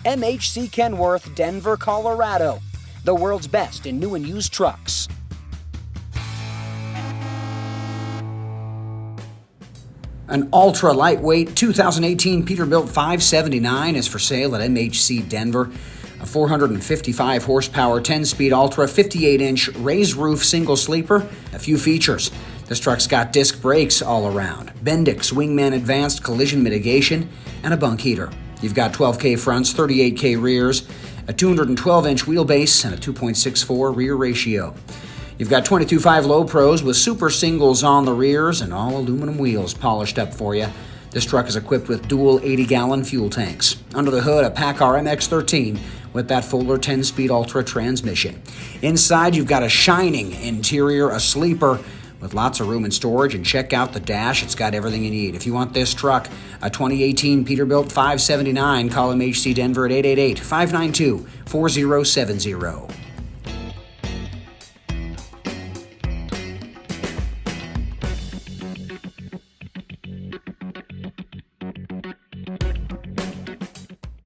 MHC Kenworth, Denver, Colorado. The world's best in new and used trucks. An ultra-lightweight 2018 Peterbilt 579 is for sale at MHC Denver. A 455 horsepower, 10-speed Ultra, 58-inch raised roof single sleeper. A few features. This truck's got disc brakes all around, Bendix Wingman advanced collision mitigation, and a bunk heater. You've got 12K fronts, 38K rears, a 212-inch wheelbase, and a 2.64 rear ratio. You've got 22.5 low pros with super singles on the rears and all aluminum wheels polished up for you. This truck is equipped with dual 80-gallon fuel tanks. Under the hood, a PACCAR MX-13 with that Fuller 10-speed Ultra transmission. Inside, you've got a shining interior, a sleeper with lots of room and storage, and check out the dash. It's got everything you need. If you want this truck, a 2018 Peterbilt 579, call MHC Denver at 888-592-4070.